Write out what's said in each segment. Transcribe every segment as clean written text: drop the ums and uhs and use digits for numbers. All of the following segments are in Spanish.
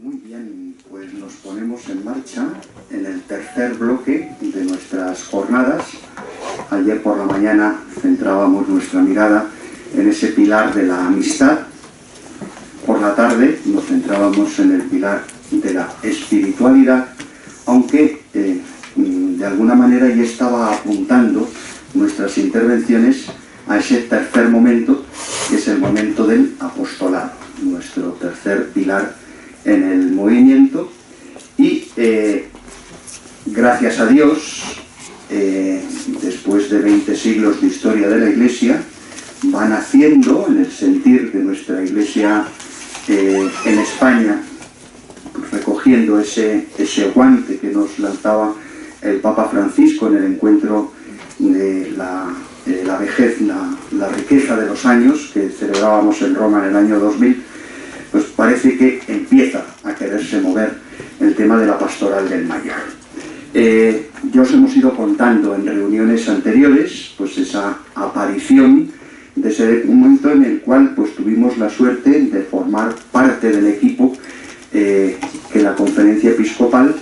Muy bien, pues nos ponemos en marcha en el tercer bloque de nuestras jornadas. Ayer por la mañana centrábamos nuestra mirada en ese pilar de la amistad. Por la tarde nos centrábamos en el pilar de la espiritualidad, aunque de alguna manera ya estaba apuntando nuestras intervenciones a ese tercer momento, que es el momento del apostolado, nuestro tercer pilar en el movimiento. Y gracias a Dios, después de 20 siglos de historia de la Iglesia, va naciendo en el sentir de nuestra Iglesia en España, recogiendo ese guante que nos lanzaba el Papa Francisco en el encuentro de la vejez, la riqueza de los años, que celebrábamos en Roma en el año 2000, pues parece que empieza a quererse mover el tema de la pastoral del mayor. Ya os hemos ido contando en reuniones anteriores pues esa aparición de ese momento en el cual pues tuvimos la suerte de formar parte del equipo que la Conferencia Episcopal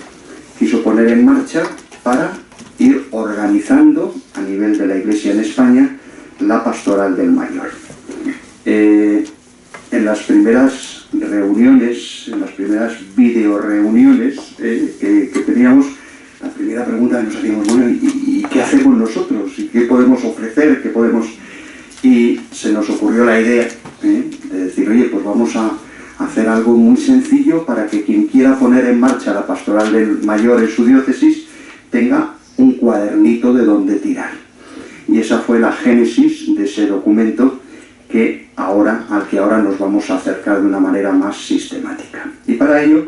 quiso poner en marcha para ir organizando a nivel de la Iglesia en España la pastoral del mayor. En las primeras reuniones, en las primeras videoreuniones que teníamos, la primera pregunta que nos hacíamos, bueno, ¿y qué hacemos nosotros? ¿Y qué podemos ofrecer? ¿Qué podemos...? Y se nos ocurrió la idea de decir, oye, pues vamos a hacer algo muy sencillo para que quien quiera poner en marcha la pastoral del mayor en su diócesis tenga un cuadernito de donde tirar. Y esa fue la génesis de ese documento al que ahora nos vamos a acercar de una manera más sistemática. Y para ello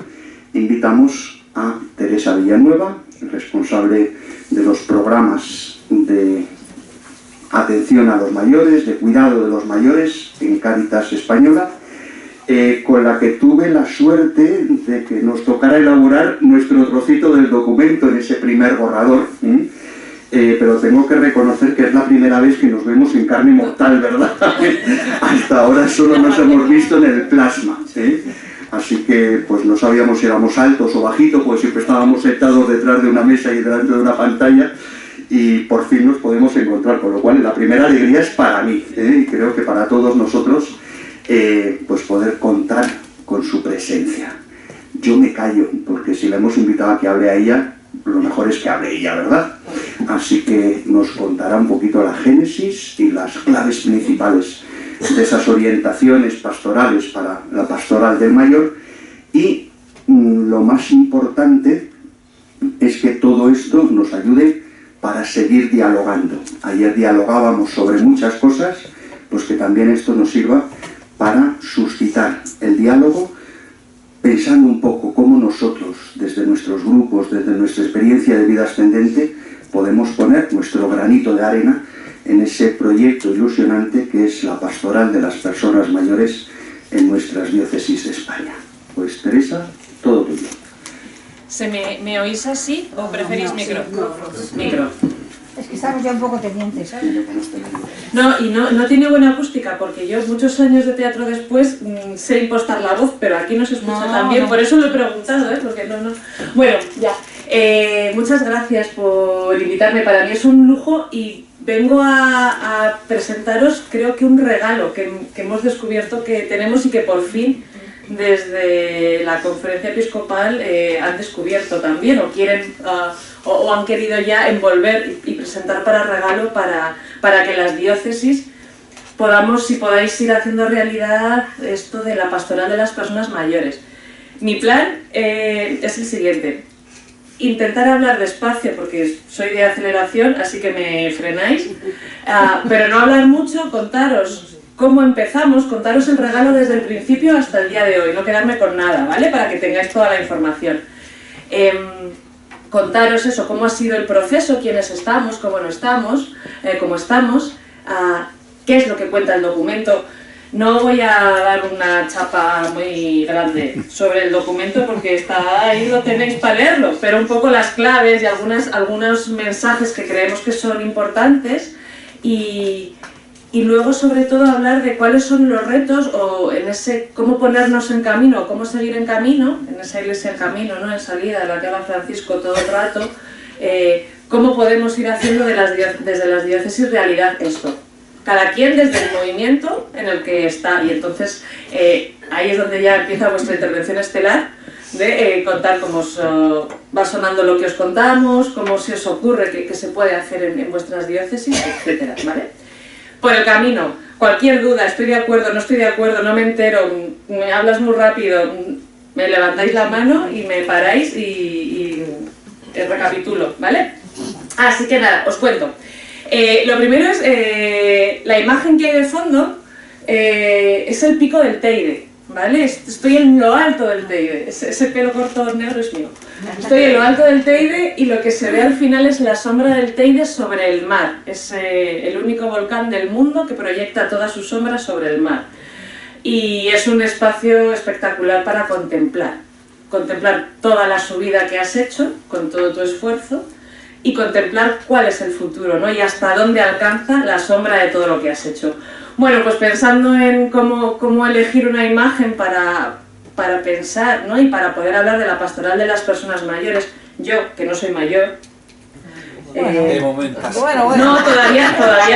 invitamos a Teresa Villanueva, responsable de los programas de atención a los mayores, de cuidado de los mayores en Cáritas Española, con la que tuve la suerte de que nos tocara elaborar nuestro trocito del documento en ese primer borrador, pero tengo que reconocer que es la primera vez que nos vemos en carne mortal, ¿verdad? Hasta ahora solo nos hemos visto en el plasma, así que pues no sabíamos si éramos altos o bajitos, pues siempre estábamos sentados detrás de una mesa y delante de una pantalla, y por fin nos podemos encontrar, con lo cual la primera alegría es para mí, y creo que para todos nosotros, pues poder contar con su presencia. Yo me callo, porque si la hemos invitado a que hable a ella, lo mejor es que hable ella, ¿verdad? Así que nos contará un poquito la génesis y las claves principales de esas orientaciones pastorales para la pastoral del mayor, y lo más importante es que todo esto nos ayude para seguir dialogando. Ayer dialogábamos sobre muchas cosas, pues que también esto nos sirva para suscitar el diálogo, pensando un poco cómo nosotros, desde nuestros grupos, desde nuestra experiencia de vida ascendente, podemos poner nuestro granito de arena en ese proyecto ilusionante que es la pastoral de las personas mayores en nuestras diócesis de España. Pues Teresa, todo tuyo. ¿Me oís así o preferís micro? Micro. Es que estamos ya un poco tenientes, ¿sabes? No, y no tiene buena acústica, porque yo muchos años de teatro después sé impostar la voz, pero aquí no se escucha tan bien, por eso lo he preguntado, porque no. Bueno, ya. Muchas gracias por invitarme, para mí es un lujo y vengo a presentaros, creo que un regalo que hemos descubierto que tenemos y que por fin desde la Conferencia Episcopal han descubierto también, o quieren o han querido ya envolver y presentar para regalo para que las diócesis podáis ir haciendo realidad esto de la pastoral de las personas mayores. Mi plan es el siguiente: intentar hablar despacio porque soy de aceleración, así que me frenáis, pero no hablar mucho, contaros cómo empezamos, contaros el regalo desde el principio hasta el día de hoy, no quedarme con nada, ¿vale? Para que tengáis toda la información. Contaros eso, cómo ha sido el proceso, quiénes estamos, cómo no estamos, cómo estamos, qué es lo que cuenta el documento. No voy a dar una chapa muy grande sobre el documento porque está ahí, lo tenéis para leerlo, pero un poco las claves y algunos mensajes que creemos que son importantes, y y luego sobre todo hablar de cuáles son los retos o en ese cómo ponernos en camino, cómo seguir en camino, en esa iglesia en camino, ¿no? En salida, de la que habla Francisco todo el rato, cómo podemos ir haciendo desde las diócesis realidad esto. Cada quien desde el movimiento en el que está, y entonces ahí es donde ya empieza vuestra intervención estelar, de contar cómo os va sonando lo que os contamos, cómo se os ocurre que se puede hacer en vuestras diócesis, etcétera, ¿vale? Por el camino, cualquier duda, estoy de acuerdo, no estoy de acuerdo, no me entero, me hablas muy rápido, me levantáis la mano y me paráis y recapitulo, ¿vale? Así que nada, os cuento. Lo primero es, la imagen que hay de fondo es el pico del Teide, ¿vale? Estoy en lo alto del Teide, ese pelo corto negro es mío. Estoy en lo alto del Teide y lo que se ve al final es la sombra del Teide sobre el mar. Es el único volcán del mundo que proyecta toda su sombra sobre el mar. Y es un espacio espectacular para contemplar. Contemplar toda la subida que has hecho, con todo tu esfuerzo, y contemplar cuál es el futuro, ¿no? Y hasta dónde alcanza la sombra de todo lo que has hecho. Bueno, pues pensando en cómo elegir una imagen para pensar, ¿no? Y para poder hablar de la pastoral de las personas mayores, yo, que no soy mayor, De momento. Bueno. no, todavía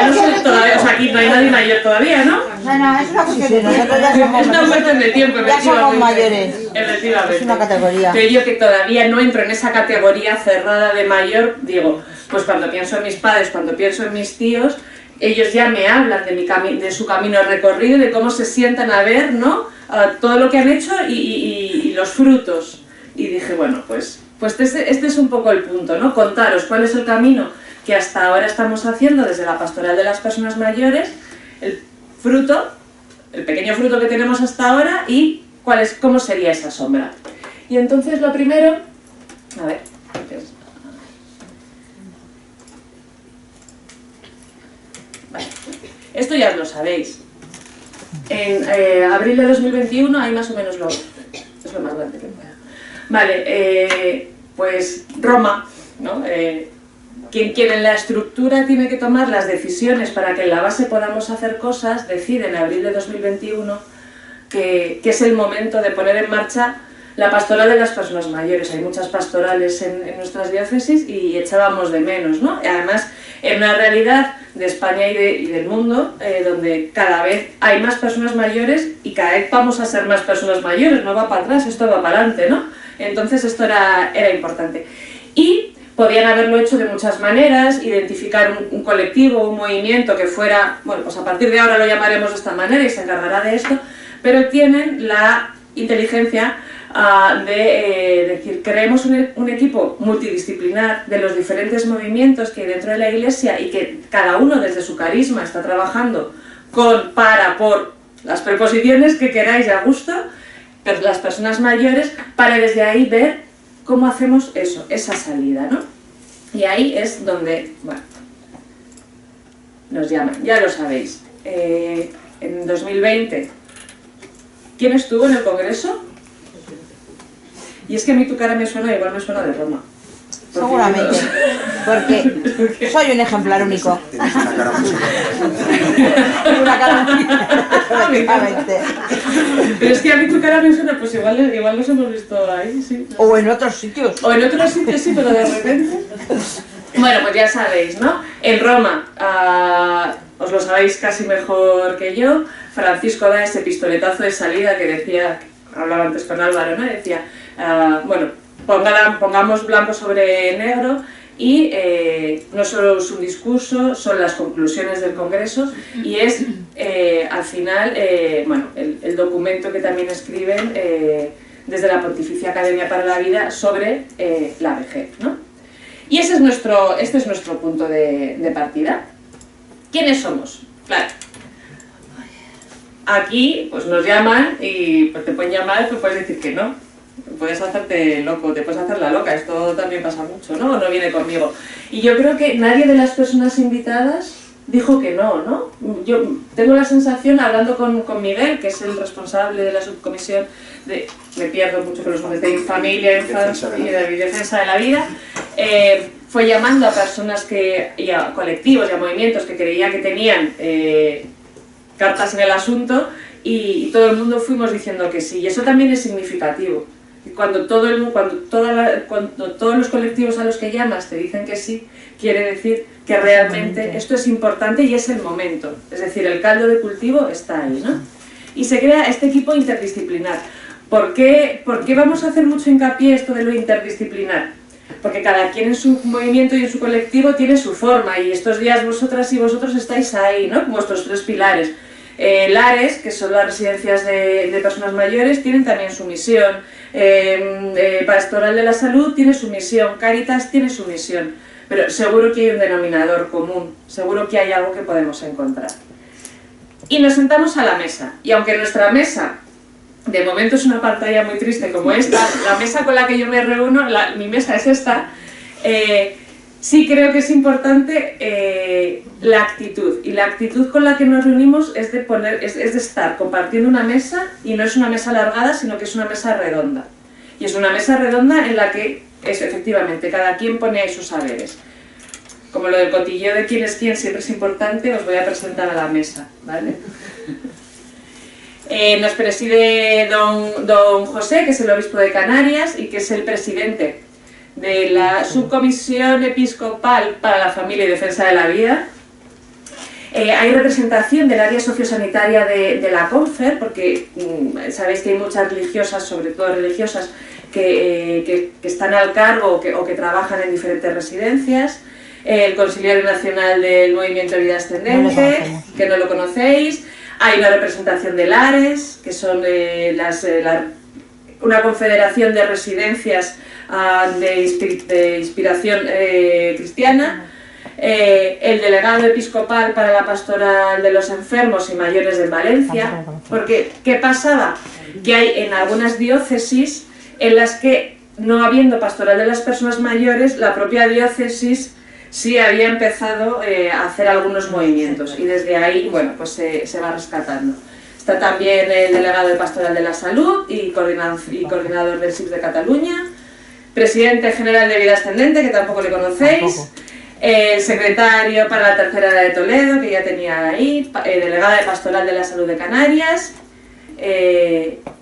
no soy, o sea, aquí no hay nadie mayor todavía, ¿no? No, es una cuestión de nosotros ya Es somos una cuestión de tiempo, ya somos efectivamente. mayores. Efectivamente. Es una categoría. Pero yo que todavía no entro en esa categoría cerrada de mayor, digo, pues cuando pienso en mis padres, cuando pienso en mis tíos, ellos ya me hablan de su camino recorrido, de cómo se sientan a ver, ¿no? Todo lo que han hecho y los frutos. Y dije, bueno, pues este es un poco el punto, ¿no? Contaros cuál es el camino que hasta ahora estamos haciendo desde la pastoral de las personas mayores, el fruto, el pequeño fruto que tenemos hasta ahora y cómo sería esa sombra. Y entonces lo primero, a ver, vale. Esto ya os lo sabéis. En abril de 2021 hay más o menos es lo más grande que pueda. Vale, pues Roma, ¿no? Quien en la estructura tiene que tomar las decisiones para que en la base podamos hacer cosas, decide en abril de 2021 que es el momento de poner en marcha la pastoral de las personas mayores. Hay muchas pastorales en nuestras diócesis y echábamos de menos, ¿no? Y además, en una realidad de España y del mundo, donde cada vez hay más personas mayores y cada vez vamos a ser más personas mayores, no va para atrás, esto va para adelante, ¿no? Entonces esto era importante. Y podían haberlo hecho de muchas maneras, identificar un colectivo, un movimiento que fuera, bueno, pues a partir de ahora lo llamaremos de esta manera y se encargará de esto, pero tienen la inteligencia de decir, creemos un equipo multidisciplinar de los diferentes movimientos que hay dentro de la Iglesia y que cada uno desde su carisma está trabajando por las preposiciones que queráis a gusto, pero las personas mayores, para desde ahí ver cómo hacemos eso, esa salida, ¿no? Y ahí es donde, bueno, nos llaman, ya lo sabéis. En 2020, ¿quién estuvo en el Congreso? Y es que a mí tu cara me suena, igual me suena de Roma. Seguramente, porque soy un ejemplar único. Tienes una cara muy Una cara única, efectivamente. Pero es que a mí tu cara me suena, pues igual nos hemos visto ahí, sí. O en otros sitios. O en otros sitios sí, pero de repente... Bueno, pues ya sabéis, ¿no? En Roma, os lo sabéis casi mejor que yo, Francisco da ese pistoletazo de salida que decía, hablaba antes con Álvaro, ¿no? Decía, bueno, pongamos blanco sobre negro y no solo es un discurso, son las conclusiones del Congreso y es al final, bueno, el documento que también escriben desde la Pontificia Academia para la Vida sobre la vejez, ¿no? Y este es nuestro punto de partida. ¿Quiénes somos? Claro. Aquí pues nos llaman y pues te pueden llamar, tú puedes decir que no. Puedes hacerte loco, te puedes hacer la loca, esto también pasa mucho, ¿no? O no viene conmigo. Y yo creo que nadie de las personas invitadas dijo que no, ¿no? Yo tengo la sensación, hablando con Miguel, que es el responsable de la subcomisión de, me pierdo mucho con los nombres, de familia, infancia y de defensa de la vida, fue llamando a personas y a colectivos y a movimientos que creía que tenían cartas en el asunto, y todo el mundo fuimos diciendo que sí, y eso también es significativo. Cuando todos los colectivos a los que llamas te dicen que sí, quiere decir que realmente esto es importante y es el momento. Es decir, el caldo de cultivo está ahí, ¿no? Y se crea este equipo interdisciplinar. ¿Por qué vamos a hacer mucho hincapié esto de lo interdisciplinar? Porque cada quien en su movimiento y en su colectivo tiene su forma, y estos días vosotras y vosotros estáis ahí, ¿no? Vuestros 3 pilares. LARES, que son las residencias de personas mayores, tienen también su misión. Pastoral de la Salud tiene su misión, Cáritas tiene su misión, pero seguro que hay un denominador común, seguro que hay algo que podemos encontrar. Y nos sentamos a la mesa, y aunque nuestra mesa de momento es una pantalla muy triste como esta, la mesa con la que yo me reúno, mi mesa es esta, sí creo que es importante la actitud, y la actitud con la que nos reunimos es de estar compartiendo una mesa, y no es una mesa alargada, sino que es una mesa redonda. Y es una mesa redonda en la que efectivamente cada quien pone ahí sus saberes. Como lo del cotilleo de quién es quién siempre es importante, os voy a presentar a la mesa, ¿vale? Nos preside don José, que es el obispo de Canarias y que es el presidente de la Subcomisión Episcopal para la Familia y Defensa de la Vida. Hay representación del área sociosanitaria de la Confer, porque sabéis que hay muchas religiosas, sobre todo religiosas, que están al cargo o que trabajan en diferentes residencias. El Conciliario Nacional del Movimiento de Vida Ascendente, que no lo conocéis. Hay una representación de LARES, que son una confederación de residencias de inspiración cristiana. El delegado episcopal para la pastoral de los enfermos y mayores de Valencia, porque ¿qué pasaba? Que hay en algunas diócesis en las que, no habiendo pastoral de las personas mayores, la propia diócesis sí había empezado a hacer algunos movimientos, y desde ahí, bueno, pues se va rescatando. Está también el delegado de Pastoral de la Salud y coordinador del SIPS de Cataluña, presidente general de Vida Ascendente, que tampoco le conocéis, el secretario para la Tercera Edad de Toledo, que ya tenía ahí, delegada de Pastoral de la Salud de Canarias,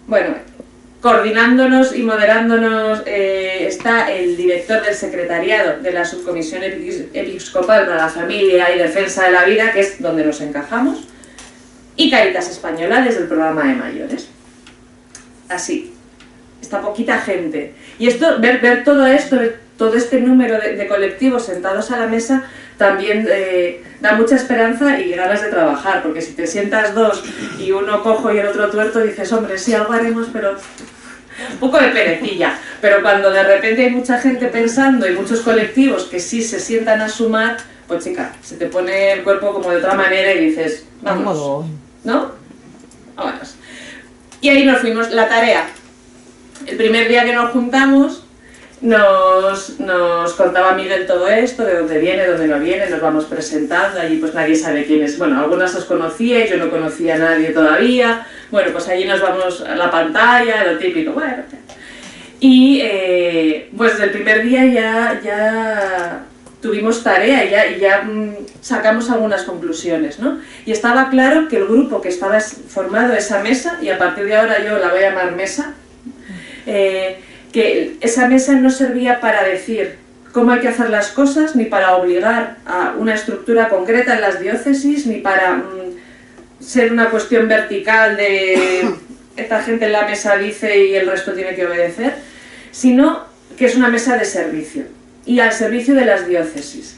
bueno, coordinándonos y moderándonos está el director del secretariado de la Subcomisión Episcopal para la Familia y Defensa de la Vida, que es donde nos encajamos, y Cáritas Española desde el programa de mayores. Así, esta poquita gente. Y esto, ver todo esto, ver todo este número de colectivos sentados a la mesa, también da mucha esperanza y ganas de trabajar, porque si te sientas 2 y uno cojo y el otro tuerto, dices, hombre, sí, algo haremos, pero un poco de perecilla. Pero cuando de repente hay mucha gente pensando y muchos colectivos que sí se sientan a sumar, pues chica, se te pone el cuerpo como de otra manera y dices, vamos, ¿no? Vámonos. Y ahí nos fuimos. La tarea. El primer día que nos juntamos, nos contaba Miguel todo esto, de dónde viene, dónde no viene, nos vamos presentando, allí pues nadie sabe quién es, bueno, algunas os conocíais, yo no conocía a nadie todavía, bueno, pues allí nos vamos a la pantalla, lo típico, bueno, y pues desde el primer día ya tuvimos tarea y ya sacamos algunas conclusiones, ¿no? Y estaba claro que el grupo que estaba formado, esa mesa, y a partir de ahora yo la voy a llamar mesa, que esa mesa no servía para decir cómo hay que hacer las cosas, ni para obligar a una estructura concreta en las diócesis, ni para ser una cuestión vertical de esta gente en la mesa dice y el resto tiene que obedecer, sino que es una mesa de servicio, y al servicio de las diócesis,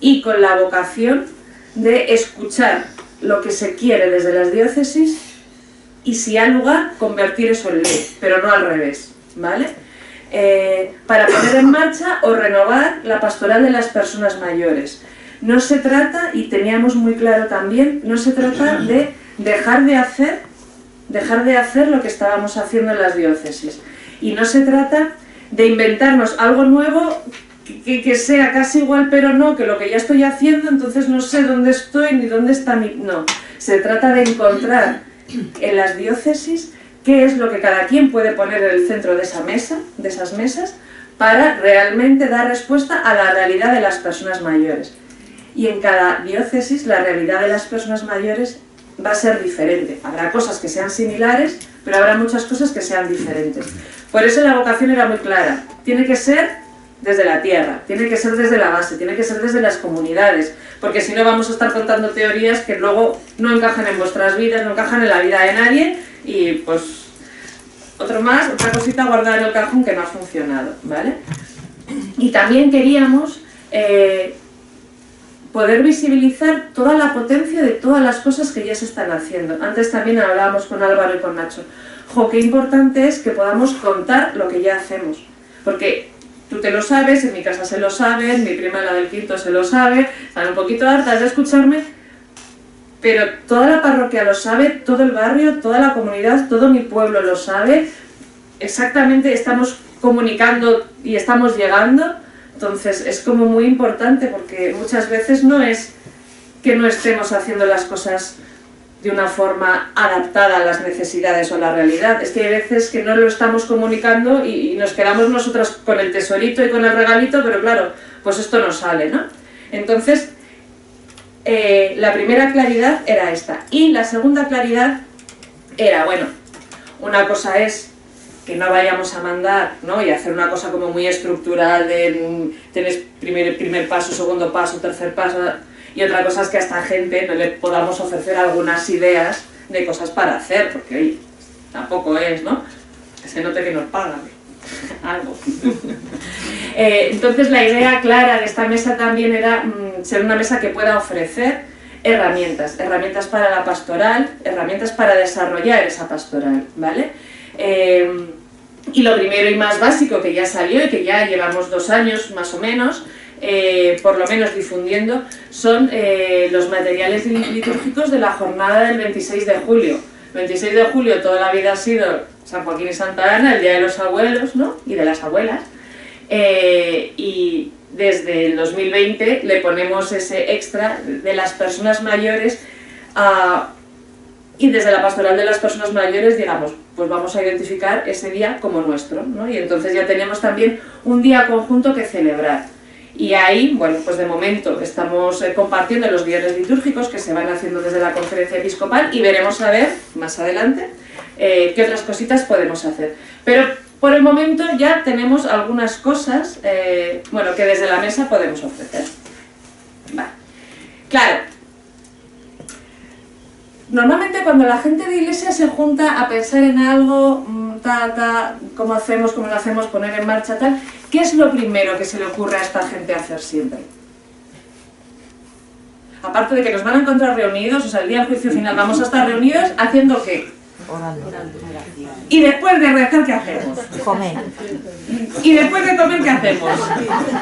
y con la vocación de escuchar lo que se quiere desde las diócesis y, si hay lugar, convertir eso en ley, pero no al revés, ¿vale? Para poner en marcha o renovar la pastoral de las personas mayores. No se trata, y teníamos muy claro también, no se trata de dejar de hacer lo que estábamos haciendo en las diócesis, y no se trata de inventarnos algo nuevo que sea casi igual pero no, que lo que ya estoy haciendo, entonces no sé dónde estoy ni dónde está mi... No, se trata de encontrar en las diócesis qué es lo que cada quien puede poner en el centro de esa mesa, de esas mesas, para realmente dar respuesta a la realidad de las personas mayores. Y en cada diócesis la realidad de las personas mayores va a ser diferente. Habrá cosas que sean similares, pero habrá muchas cosas que sean diferentes. Por eso la vocación era muy clara. Tiene que ser desde la tierra, tiene que ser desde la base, tiene que ser desde las comunidades, porque si no vamos a estar contando teorías que luego no encajan en vuestras vidas, no encajan en la vida de nadie, y pues otra cosita guardada en el cajón que no ha funcionado, ¿vale? Y también queríamos poder visibilizar toda la potencia de todas las cosas que ya se están haciendo. Antes también hablábamos con Álvaro y con Nacho. Jo, qué importante es que podamos contar lo que ya hacemos, porque tú te lo sabes, en mi casa se lo saben, mi prima la del quinto se lo sabe, están un poquito hartas de escucharme, pero toda la parroquia lo sabe, todo el barrio, toda la comunidad, todo mi pueblo lo sabe, exactamente estamos comunicando y estamos llegando, entonces es como muy importante porque muchas veces no es que no estemos haciendo las cosas de una forma adaptada a las necesidades o a la realidad. Es que hay veces que no lo estamos comunicando y nos quedamos nosotros con el tesorito y con el regalito, pero claro, pues esto no sale, ¿no? Entonces, la primera claridad era esta. Y la segunda claridad era, bueno, una cosa es que no vayamos a mandar, ¿no? Y hacer una cosa como muy estructural de tienes primer paso, segundo paso, tercer paso. Y otra cosa es que a esta gente no le podamos ofrecer algunas ideas de cosas para hacer, porque oye, tampoco es, ¿no? Que se note que nos pagan algo. Entonces la idea clara de esta mesa también era ser una mesa que pueda ofrecer herramientas para la pastoral, herramientas para desarrollar esa pastoral, ¿vale? Y lo primero y más básico que ya salió y que ya llevamos 2 años más o menos, por lo menos difundiendo, son los materiales litúrgicos de la jornada del 26 de julio. El 26 de julio toda la vida ha sido San Joaquín y Santa Ana, el Día de los Abuelos, ¿no? Y de las abuelas. Y desde el 2020 le ponemos ese extra de las personas mayores y desde la pastoral de las personas mayores, digamos, pues vamos a identificar ese día como nuestro, ¿no? Y entonces ya tenemos también un día conjunto que celebrar. Y ahí, bueno, pues de momento estamos compartiendo los guiones litúrgicos que se van haciendo desde la conferencia episcopal y veremos a ver, más adelante, qué otras cositas podemos hacer. Pero por el momento ya tenemos algunas cosas, bueno, que desde la mesa podemos ofrecer. Vale. Claro, normalmente cuando la gente de iglesia se junta a pensar en algo, cómo lo hacemos, poner en marcha, tal, ¿qué es lo primero que se le ocurre a esta gente hacer siempre? Aparte de que nos van a encontrar reunidos, o sea, el día del juicio final vamos a estar reunidos, ¿haciendo qué? Orando. Y después de rezar, ¿qué hacemos? Comer. Y después de comer, ¿qué hacemos?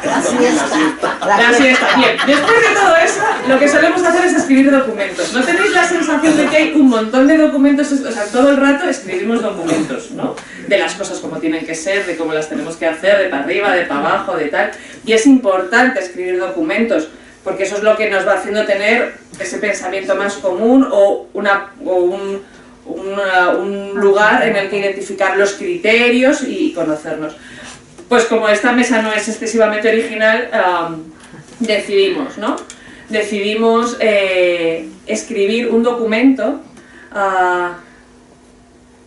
La siesta. La siesta. Bien, después de todo eso, lo que solemos hacer es escribir documentos. ¿No tenéis la sensación de que hay un montón de documentos? O sea, todo el rato escribimos documentos, ¿no? De las cosas como tienen que ser, de cómo las tenemos que hacer, de para arriba, de para abajo, de tal. Y es importante escribir documentos, porque eso es lo que nos va haciendo tener ese pensamiento más común o un lugar en el que identificar los criterios y conocernos. Pues como esta mesa no es excesivamente original, decidimos, ¿no? Decidimos escribir un documento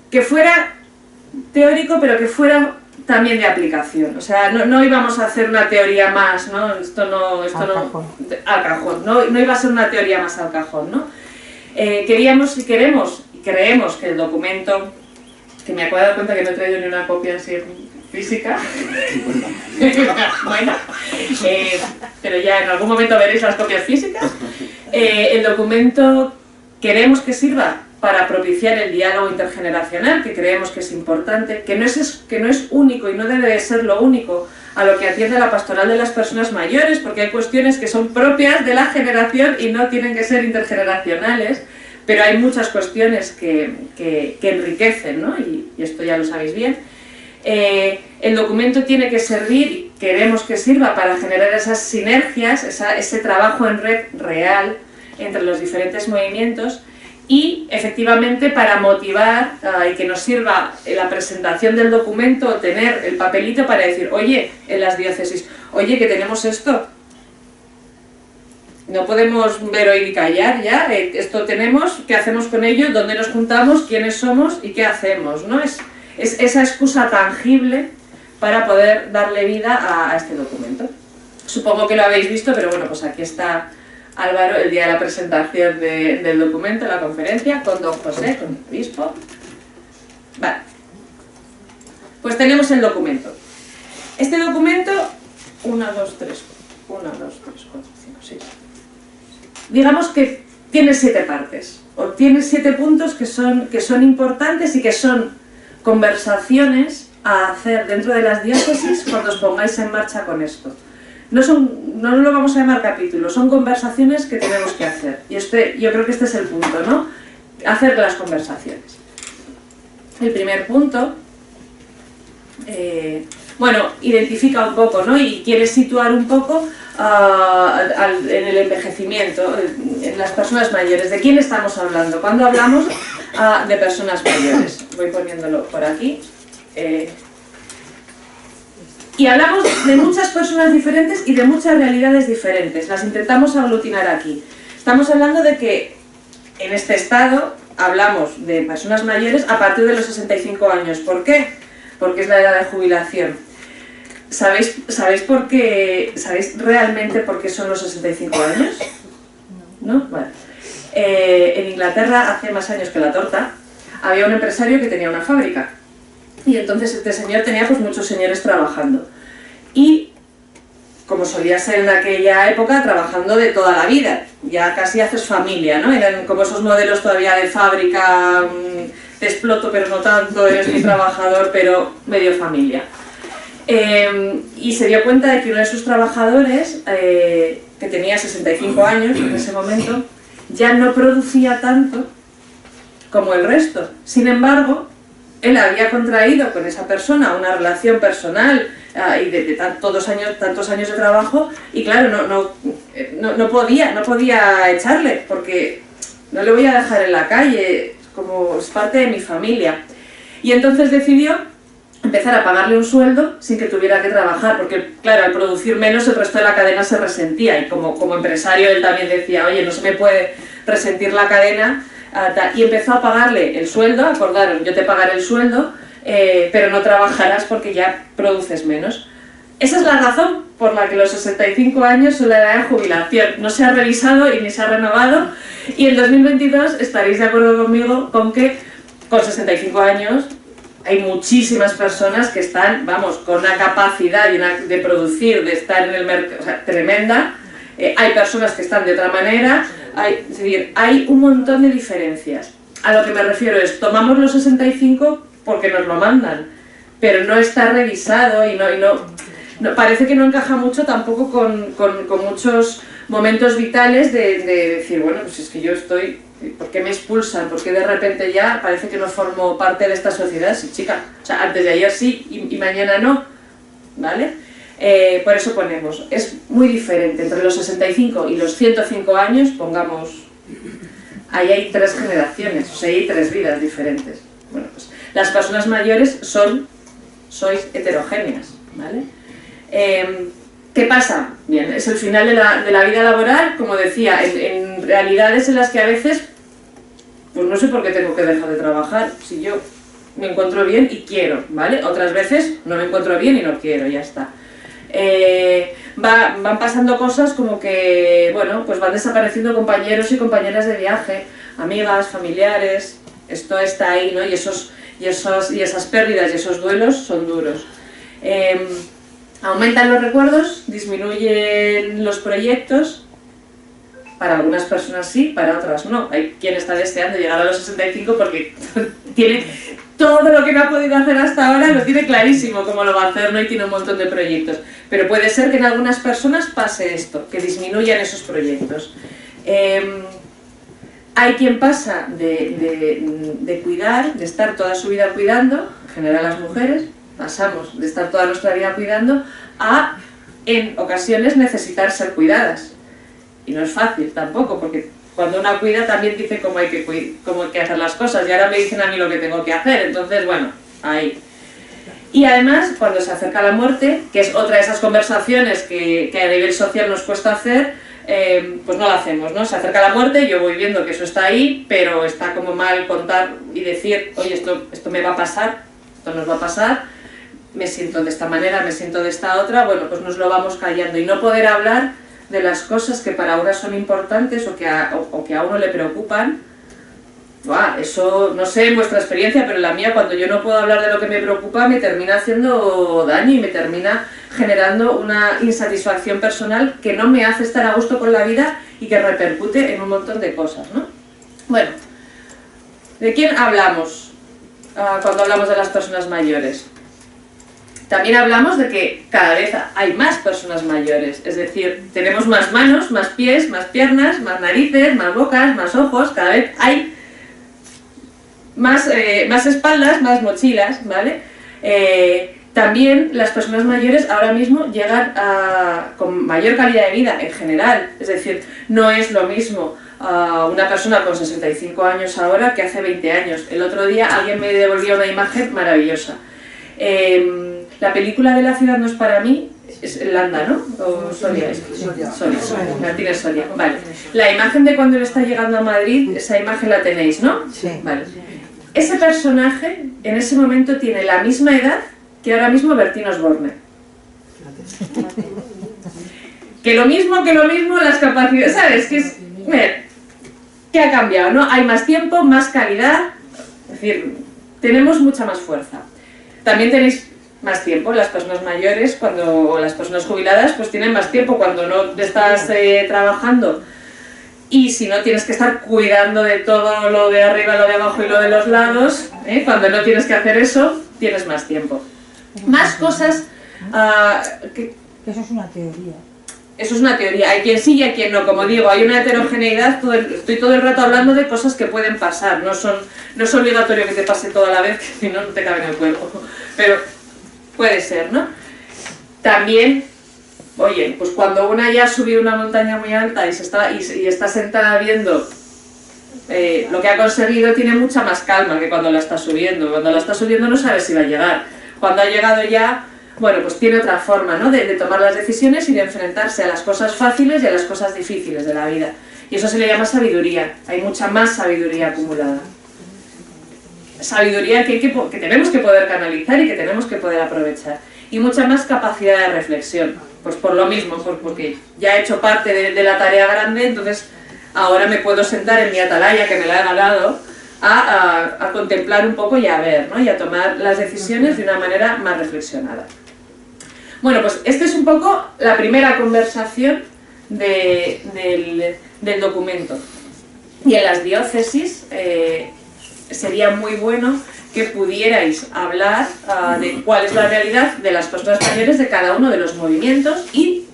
que fuera teórico, pero que fuera también de aplicación. O sea, no íbamos a hacer una teoría más, ¿no? Al cajón. No iba a ser una teoría más al cajón, ¿no? Queríamos y queremos y creemos que el documento, que me acabo de dar cuenta que no he traído ni una copia así física, bueno, pero ya en algún momento veréis las copias físicas. El documento queremos que sirva para propiciar el diálogo intergeneracional, que creemos que es importante, que no es único y no debe de ser lo único a lo que atiende la pastoral de las personas mayores, porque hay cuestiones que son propias de la generación y no tienen que ser intergeneracionales, pero hay muchas cuestiones que enriquecen, ¿no? Y esto ya lo sabéis bien. El documento tiene que servir, y queremos que sirva, para generar esas sinergias, ese trabajo en red real entre los diferentes movimientos, Y efectivamente para motivar y que nos sirva la presentación del documento, tener el papelito para decir, oye, en las diócesis, oye, que tenemos esto, no podemos ver, oír y callar ya, esto tenemos, ¿qué hacemos con ello? ¿Dónde nos juntamos? ¿Quiénes somos? ¿Y qué hacemos? ¿No? Es esa excusa tangible para poder darle vida a este documento. Supongo que lo habéis visto, pero bueno, pues aquí está Álvaro el día de la presentación del documento, la conferencia, con don José, con el obispo. Vale. Pues tenemos el documento. Este documento, 1, 2, 3, 4, 5, 6. Digamos que tiene 7 partes, o tiene 7 puntos que son importantes y que son conversaciones a hacer dentro de las diócesis cuando os pongáis en marcha con esto. No lo vamos a llamar capítulos, son conversaciones que tenemos que hacer. Y yo creo que este es el punto, ¿no? Hacer las conversaciones. El primer punto, bueno, identifica un poco, ¿no? Y quiere situar un poco en el envejecimiento, en las personas mayores. ¿De quién estamos hablando? Cuando hablamos de personas mayores. Voy poniéndolo por aquí. Y hablamos de muchas personas diferentes y de muchas realidades diferentes. Las intentamos aglutinar aquí. Estamos hablando de que en este estado hablamos de personas mayores a partir de los 65 años. ¿Por qué? Porque es la edad de jubilación. ¿Sabéis por qué? ¿Sabéis realmente por qué son los 65 años? ¿No? Bueno. En Inglaterra, hace más años que la torta, había un empresario que tenía una fábrica. Y entonces este señor tenía pues muchos señores trabajando. Y, como solía ser en aquella época, trabajando de toda la vida. Ya casi haces familia, ¿no? Eran como esos modelos todavía de fábrica, te exploto pero no tanto, eres mi trabajador pero medio familia. Y se dio cuenta de que uno de sus trabajadores, que tenía 65 años en ese momento, ya no producía tanto como el resto. Sin embargo, él había contraído con esa persona una relación personal y de tantos años de trabajo, y claro, no podía echarle, porque no le voy a dejar en la calle, como es parte de mi familia. Y entonces decidió empezar a pagarle un sueldo sin que tuviera que trabajar, porque claro, al producir menos el resto de la cadena se resentía, y como empresario él también decía, oye, no se me puede resentir la cadena, y empezó a pagarle el sueldo. Acordaron, yo te pagaré el sueldo, pero no trabajarás porque ya produces menos. Esa es la razón por la que los 65 años son la edad de jubilación. No se ha revisado y ni se ha renovado, y en 2022 estaréis de acuerdo conmigo con que con 65 años hay muchísimas personas que están, vamos, con una capacidad de producir, de estar en el mercado, o sea, tremenda. Hay personas que están de otra manera, es decir, hay un montón de diferencias. A lo que me refiero es, tomamos los 65 porque nos lo mandan, pero no está revisado y no parece que no encaja mucho tampoco con muchos momentos vitales de decir, bueno, pues es que yo estoy, ¿por qué me expulsan? ¿Por qué de repente ya parece que no formo parte de esta sociedad? Sí, chica, o sea, antes de ayer sí y mañana no, ¿vale? Por eso ponemos, es muy diferente entre los 65 y los 105 años, pongamos, ahí hay 3 generaciones, o sea, hay 3 vidas diferentes. Bueno, pues las personas mayores sois heterogéneas, ¿vale? ¿Qué pasa? Bien, es el final de la vida laboral, como decía, en realidades en las que a veces, pues no sé por qué tengo que dejar de trabajar, si yo me encuentro bien y quiero, ¿vale? Otras veces no me encuentro bien y no quiero, ya está. Van pasando cosas como que, bueno, pues van desapareciendo compañeros y compañeras de viaje, amigas, familiares, esto está ahí, ¿no? Y esas pérdidas y esos duelos son duros. Aumentan los recuerdos, disminuyen los proyectos, para algunas personas sí, para otras no. Hay quien está deseando llegar a los 65 porque tiene todo lo que no ha podido hacer hasta ahora, lo tiene clarísimo cómo lo va a hacer, ¿no? Y tiene un montón de proyectos. Pero puede ser que en algunas personas pase esto, que disminuyan esos proyectos. Hay quien pasa de cuidar, de estar toda su vida cuidando, en general las mujeres, pasamos de estar toda nuestra vida cuidando en ocasiones necesitar ser cuidadas. Y no es fácil tampoco, porque cuando una cuida también dice cómo hay que hacer las cosas, y ahora me dicen a mí lo que tengo que hacer, entonces bueno, ahí. Y además, cuando se acerca la muerte, que es otra de esas conversaciones que a nivel social nos cuesta hacer, pues no la hacemos, ¿no? Se acerca la muerte, yo voy viendo que eso está ahí, pero está como mal contar y decir, oye, esto me va a pasar, esto nos va a pasar, me siento de esta manera, me siento de esta otra, bueno, pues nos lo vamos callando y no poder hablar de las cosas que para una son importantes o que a uno le preocupan. Buah, eso, no sé en vuestra experiencia, pero en la mía, cuando yo no puedo hablar de lo que me preocupa, me termina haciendo daño y me termina generando una insatisfacción personal que no me hace estar a gusto con la vida y que repercute en un montón de cosas, ¿no? Bueno, ¿de quién hablamos cuando hablamos de las personas mayores? También hablamos de que cada vez hay más personas mayores, es decir, tenemos más manos, más pies, más piernas, más narices, más bocas, más ojos, cada vez hay más espaldas, más mochilas, ¿vale? También las personas mayores ahora mismo llegan con mayor calidad de vida en general, es decir, no es lo mismo una persona con 65 años ahora que hace 20 años. El otro día alguien me devolvió una imagen maravillosa. La película de La ciudad no es para mí, es Landa, ¿no? ¿O Soria? Soria. Martínez Soria. Vale. La imagen de cuando él está llegando a Madrid, esa imagen la tenéis, ¿no? Sí. Vale. Ese personaje en ese momento tiene la misma edad que ahora mismo Bertín Osborne. Que lo mismo, las capacidades, ¿sabes? ¿Qué ha cambiado, no? Hay más tiempo, más calidad, es decir, tenemos mucha más fuerza. También tenéis más tiempo, las personas mayores, o las personas jubiladas, pues tienen más tiempo cuando no estás trabajando. Y si no tienes que estar cuidando de todo lo de arriba, lo de abajo y lo de los lados, cuando no tienes que hacer eso, tienes más tiempo. Más cosas... Eso es una teoría. Eso es una teoría, hay quien sí y hay quien no, como digo, hay una heterogeneidad, estoy todo el rato hablando de cosas que pueden pasar, no es obligatorio que te pase toda la vez, que si no, no te cabe en el cuerpo, pero puede ser, ¿no? También... Oye, pues cuando una ya ha subido una montaña muy alta y está sentada viendo lo que ha conseguido, tiene mucha más calma que cuando la está subiendo. Cuando la está subiendo no sabe si va a llegar. Cuando ha llegado ya, bueno, pues tiene otra forma, ¿no? de tomar las decisiones y de enfrentarse a las cosas fáciles y a las cosas difíciles de la vida. Y eso se le llama sabiduría. Hay mucha más sabiduría acumulada. Sabiduría que tenemos que poder canalizar y que tenemos que poder aprovechar. Y mucha más capacidad de reflexión. Pues por lo mismo, porque ya he hecho parte de la tarea grande, entonces ahora me puedo sentar en mi atalaya que me la he ganado a contemplar un poco y a ver, ¿no? Y a tomar las decisiones de una manera más reflexionada. Bueno, pues esta es un poco la primera conversación del documento. Y en las diócesis sería muy bueno que pudierais hablar de cuál es la realidad de las personas mayores de cada uno de los movimientos y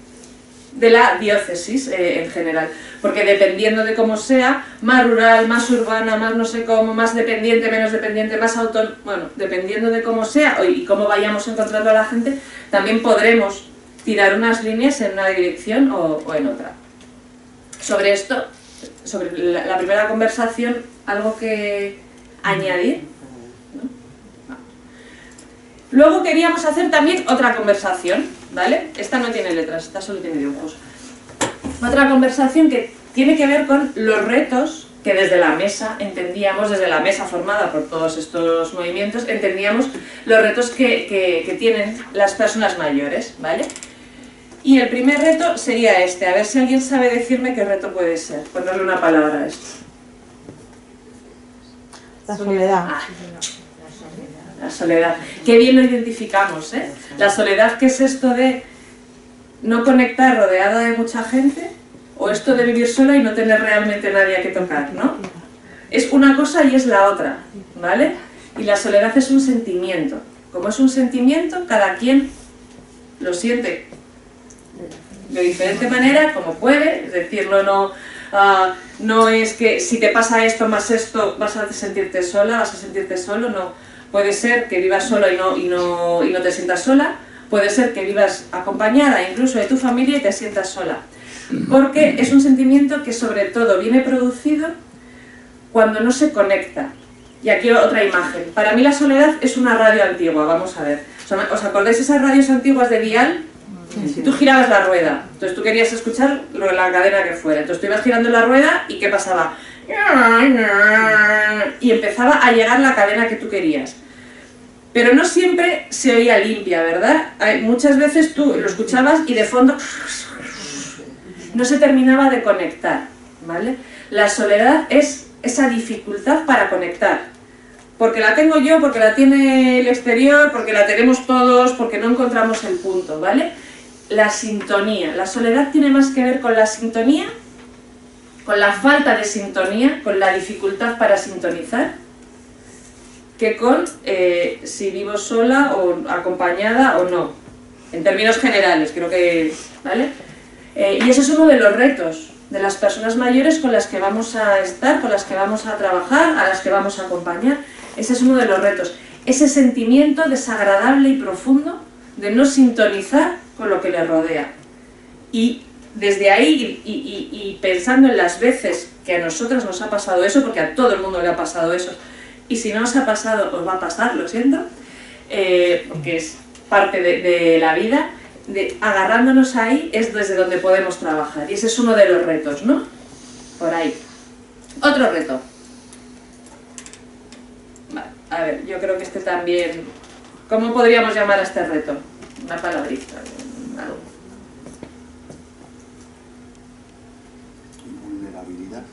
de la diócesis en general, porque dependiendo de cómo sea, más rural, más urbana, más no sé cómo, más dependiente, menos dependiente, más autónomo, bueno, dependiendo de cómo sea y cómo vayamos encontrando a la gente, también podremos tirar unas líneas en una dirección o en otra. Sobre esto, sobre la primera conversación, algo que añadir. Luego queríamos hacer también otra conversación, ¿vale? Esta no tiene letras, esta solo tiene dibujos. Otra conversación que tiene que ver con los retos que desde la mesa entendíamos, desde la mesa formada por todos estos movimientos, entendíamos los retos que tienen las personas mayores, ¿vale? Y el primer reto sería este, a ver si alguien sabe decirme qué reto puede ser, ponerle una palabra a esto. La soledad. La soledad. Qué bien lo identificamos, ¿eh? La soledad, ¿qué es esto de no conectar rodeada de mucha gente? O esto de vivir sola y no tener realmente nadie a que tocar, ¿no? Es una cosa y es la otra, ¿vale? Y la soledad es un sentimiento. Como es un sentimiento, cada quien lo siente de diferente manera, como puede, es decir, no es que si te pasa esto más esto vas a sentirte sola, vas a sentirte solo, no. Puede ser que vivas solo y no te sientas sola, puede ser que vivas acompañada incluso de tu familia y te sientas sola. porque es un sentimiento que sobre todo viene producido cuando no se conecta. Y aquí otra imagen. Para mí la soledad es una radio antigua, vamos a ver. ¿Os acordáis esas radios antiguas de dial? Y tú girabas la rueda, entonces tú querías escuchar la cadena que fuera, entonces tú ibas girando la rueda y ¿qué pasaba? Y empezaba a llegar la cadena que tú querías. Pero no siempre se oía limpia, ¿verdad? Muchas veces tú lo escuchabas y de fondo no se terminaba de conectar, ¿vale? La soledad es esa dificultad para conectar. Porque la tengo yo, porque la tiene el exterior, porque la tenemos todos, porque no encontramos el punto, ¿vale? La sintonía. La soledad tiene más que ver con la sintonía, con la falta de sintonía, con la dificultad para sintonizar, que con si vivo sola o acompañada o no. En términos generales, creo que... ¿vale? Y ese es uno de los retos de las personas mayores con las que vamos a estar, con las que vamos a trabajar, a las que vamos a acompañar. Ese es uno de los retos. Ese sentimiento desagradable y profundo de no sintonizar con lo que le rodea. Y desde ahí, y pensando en las veces que a nosotras nos ha pasado eso, porque a todo el mundo le ha pasado eso, y si no os ha pasado, os va a pasar, lo siento, porque es parte de la vida, agarrándonos ahí es desde donde podemos trabajar. Y ese es uno de los retos, ¿no? Por ahí. Otro reto. Vale, a ver, yo creo que este también... ¿Cómo podríamos llamar a este reto? Una palabrita, algo. Vulnerabilidad.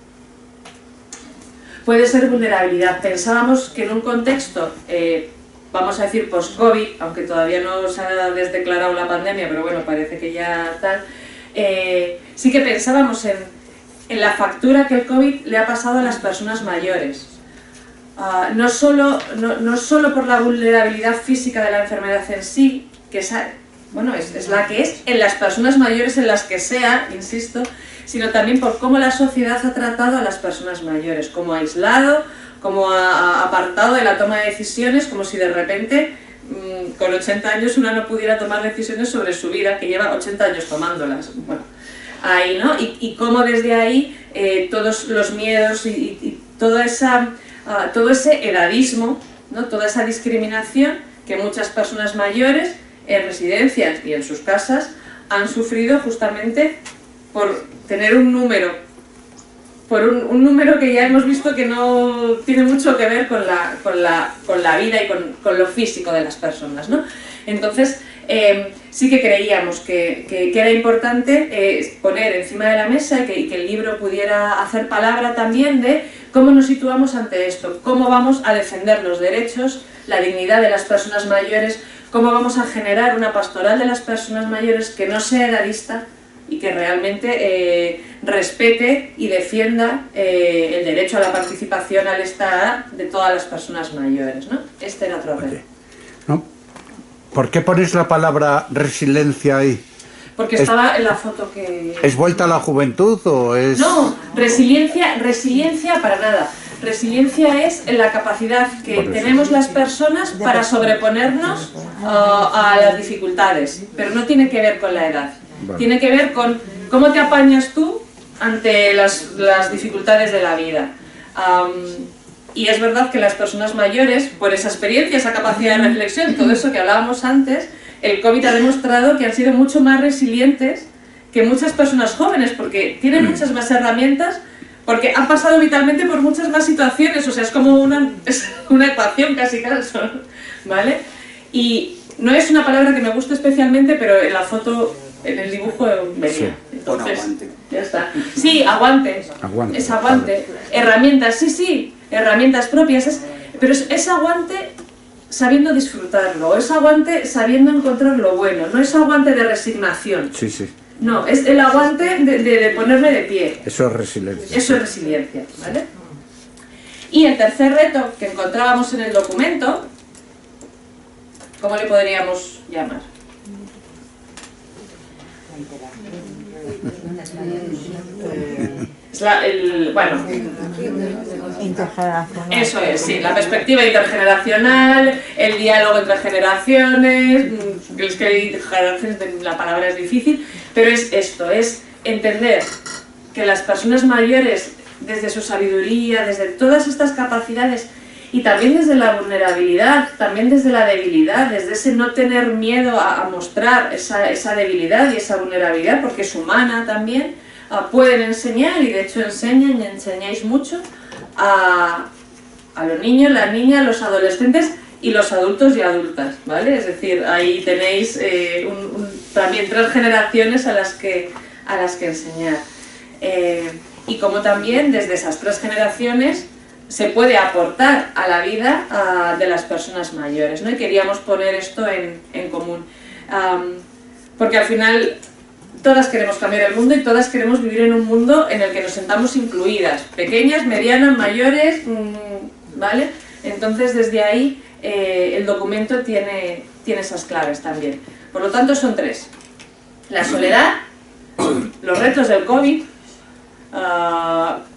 Puede ser vulnerabilidad. Pensábamos que en un contexto, vamos a decir post-COVID, aunque todavía no se ha desdeclarado la pandemia, pero bueno, parece que ya tal, sí que pensábamos en la factura que el COVID le ha pasado a las personas mayores. No solo por la vulnerabilidad física de la enfermedad en sí, que es la que es en las personas mayores, en las que sea, insisto, sino también por cómo la sociedad ha tratado a las personas mayores, como ha aislado, como ha apartado de la toma de decisiones, como si de repente con 80 años una no pudiera tomar decisiones sobre su vida, que lleva 80 años tomándolas. Bueno, ahí, ¿no? Y cómo desde ahí todos los miedos y todo ese edadismo, ¿no? Toda esa discriminación que muchas personas mayores en residencias y en sus casas han sufrido justamente por tener un número, un número que ya hemos visto que no tiene mucho que ver con la vida y con lo físico de las personas, ¿no? Entonces, sí que creíamos que era importante poner encima de la mesa y que el libro pudiera hacer palabra también de cómo nos situamos ante esto, cómo vamos a defender los derechos, la dignidad de las personas mayores, cómo vamos a generar una pastoral de las personas mayores que no sea edadista y que realmente respete y defienda el derecho a la participación al estar de todas las personas mayores, ¿no? Este era otro reto. ¿No? ¿Por qué pones la palabra resiliencia ahí? Porque estaba en la foto que... ¿Es vuelta a la juventud o es...? No, resiliencia para nada. Resiliencia es la capacidad que tenemos las personas para sobreponernos a las dificultades, pero no tiene que ver con la edad. Vale. Tiene que ver con cómo te apañas tú ante las dificultades de la vida. Y es verdad que las personas mayores, por esa experiencia, esa capacidad de reflexión, todo eso que hablábamos antes, el COVID ha demostrado que han sido mucho más resilientes que muchas personas jóvenes, porque tienen muchas más herramientas, porque han pasado vitalmente por muchas más situaciones, o sea, es como una ecuación casi, ¿vale? Y no es una palabra que me guste especialmente, pero en la foto, en el dibujo venía. Sí. Entonces, aguante. Ya está. Sí, aguante. Es aguante. Herramientas, sí, herramientas propias, pero es aguante sabiendo disfrutarlo, es aguante sabiendo encontrar lo bueno, no es aguante de resignación. Sí, sí. No, es el aguante de ponerme de pie. Eso es resiliencia. Eso es resiliencia, ¿vale? Y el tercer reto que encontrábamos en el documento, ¿cómo le podríamos llamar? Bueno, intergeneracional. Eso es, sí, la perspectiva intergeneracional, el diálogo entre generaciones, es que la palabra es difícil, pero es esto, es entender que las personas mayores, desde su sabiduría, desde todas estas capacidades y también desde la vulnerabilidad, también desde la debilidad, desde ese no tener miedo a mostrar esa debilidad y esa vulnerabilidad, porque es humana también, pueden enseñar, y de hecho enseñan y enseñáis mucho a los niños, las niñas, los adolescentes y los adultos y adultas, ¿vale? Es decir, ahí tenéis también 3 generaciones a las que enseñar. Y como también desde esas 3 generaciones se puede aportar a la vida de las personas mayores, ¿no? Y queríamos poner esto en común. Porque al final todas queremos cambiar el mundo y todas queremos vivir en un mundo en el que nos sentamos incluidas, pequeñas, medianas, mayores, ¿vale? Entonces desde ahí el documento tiene esas claves también. Por lo tanto son 3. La soledad, los retos del COVID,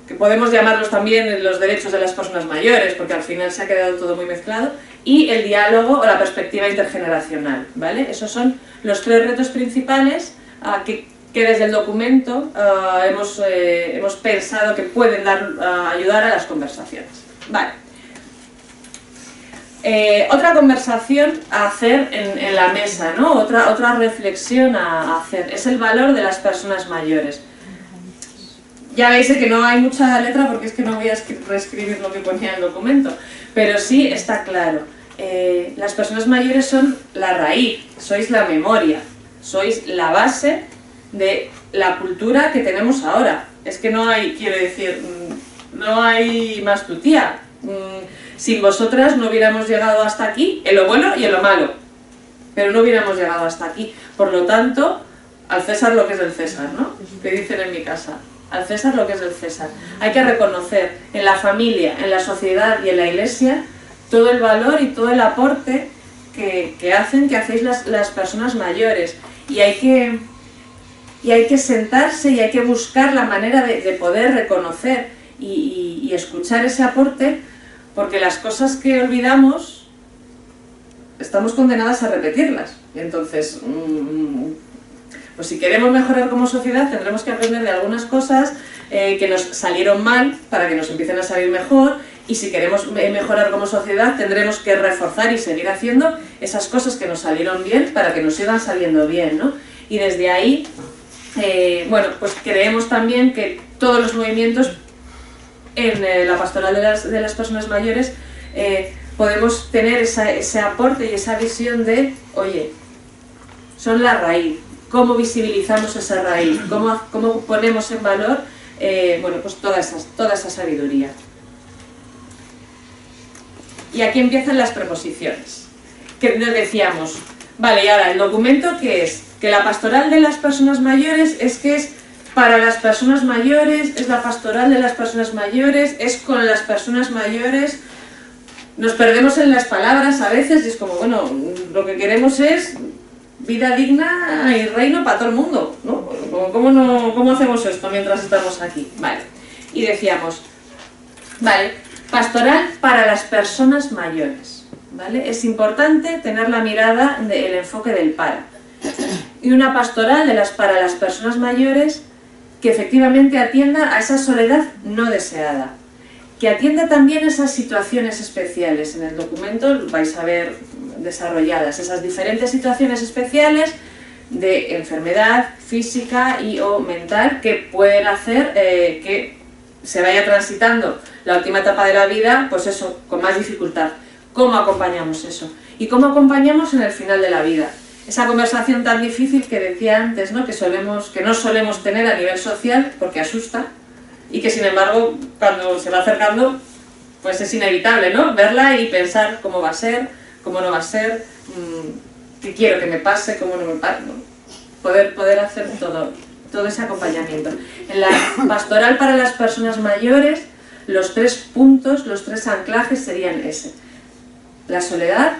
que podemos llamarlos también los derechos de las personas mayores, porque al final se ha quedado todo muy mezclado, y el diálogo o la perspectiva intergeneracional, ¿vale? Esos son los 3 retos principales que desde el documento hemos pensado que pueden ayudar a las conversaciones. Vale. Otra conversación a hacer en la mesa, ¿no? Otra reflexión a hacer, es el valor de las personas mayores. Ya veis que no hay mucha letra porque es que no voy a reescribir lo que ponía en el documento, pero sí está claro. Las personas mayores son la raíz, sois la memoria, sois la base de la cultura que tenemos ahora. Es que no hay, quiero decir, no hay más tutía. Sin vosotras no hubiéramos llegado hasta aquí, en lo bueno y en lo malo, pero no hubiéramos llegado hasta aquí. Por lo tanto, al César lo que es del César, ¿no? Que dicen en mi casa. Al César lo que es del César. Hay que reconocer en la familia, en la sociedad y en la iglesia todo el valor y todo el aporte que hacéis las personas mayores. Y hay que sentarse y hay que buscar la manera de poder reconocer y escuchar ese aporte, porque las cosas que olvidamos estamos condenadas a repetirlas. Y entonces, pues si queremos mejorar como sociedad tendremos que aprender de algunas cosas que nos salieron mal para que nos empiecen a salir mejor, y si queremos mejorar como sociedad tendremos que reforzar y seguir haciendo esas cosas que nos salieron bien para que nos sigan saliendo bien, ¿no? Y desde ahí, bueno, pues creemos también que todos los movimientos en la pastoral de las personas mayores podemos tener ese aporte y esa visión de, oye, son la raíz. ¿Cómo visibilizamos esa raíz? ¿Cómo ponemos en valor bueno, pues toda esa sabiduría? Y aquí empiezan las preposiciones. Que nos decíamos, vale, y ahora el documento, ¿qué es? Que la pastoral de las personas mayores es para las personas mayores, es la pastoral de las personas mayores, es con las personas mayores. Nos perdemos en las palabras a veces y es como, bueno, lo que queremos es vida digna y reino para todo el mundo, ¿no? ¿Cómo hacemos esto mientras estamos aquí? Vale. Y decíamos, vale, pastoral para las personas mayores, ¿vale? Es importante tener la mirada del enfoque del para. Y una pastoral para las personas mayores que efectivamente atienda a esa soledad no deseada, que atienda también esas situaciones especiales. En el documento vais a ver desarrolladas esas diferentes situaciones especiales de enfermedad física o mental que pueden hacer que se vaya transitando la última etapa de la vida, pues eso, con más dificultad. ¿Cómo acompañamos eso? ¿Y cómo acompañamos en el final de la vida? Esa conversación tan difícil que decía antes, ¿no? Que no solemos tener a nivel social porque asusta, y que sin embargo cuando se va acercando pues es inevitable, ¿no? Verla y pensar cómo va a ser, cómo no va a ser, qué quiero que me pase, cómo no me pase, ¿no? Poder hacer todo ese acompañamiento. En la pastoral para las personas mayores, los 3 puntos, los 3 anclajes serían ese: la soledad,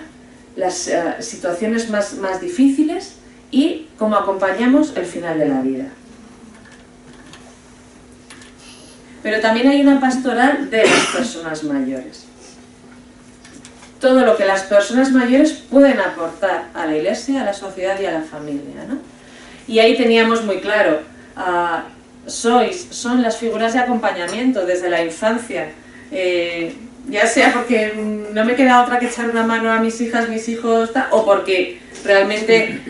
las situaciones más difíciles y cómo acompañamos el final de la vida. Pero también hay una pastoral de las personas mayores. Todo lo que las personas mayores pueden aportar a la iglesia, a la sociedad y a la familia, ¿no? Y ahí teníamos muy claro son las figuras de acompañamiento desde la infancia, ya sea porque no me queda otra que echar una mano a mis hijas, mis hijos, o porque realmente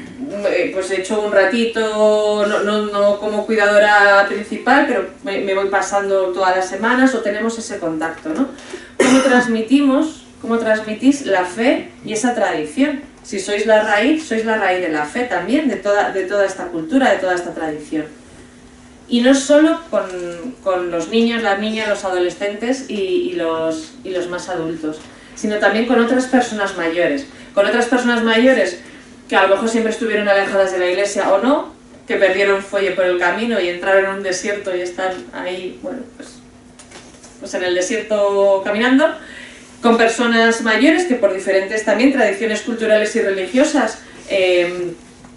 pues he hecho un ratito, no como cuidadora principal, pero me voy pasando todas las semanas, o tenemos ese contacto, ¿no? ¿Cómo transmitís la fe y esa tradición? Si sois la raíz de la fe también, de toda esta cultura, de toda esta tradición. Y no solo con los niños, las niñas, los adolescentes y los más adultos, sino también con otras personas mayores. Con otras personas mayores que a lo mejor siempre estuvieron alejadas de la iglesia o no, que perdieron fuelle por el camino y entraron en un desierto y están ahí, bueno, pues en el desierto caminando. Con personas mayores que por diferentes también tradiciones culturales y religiosas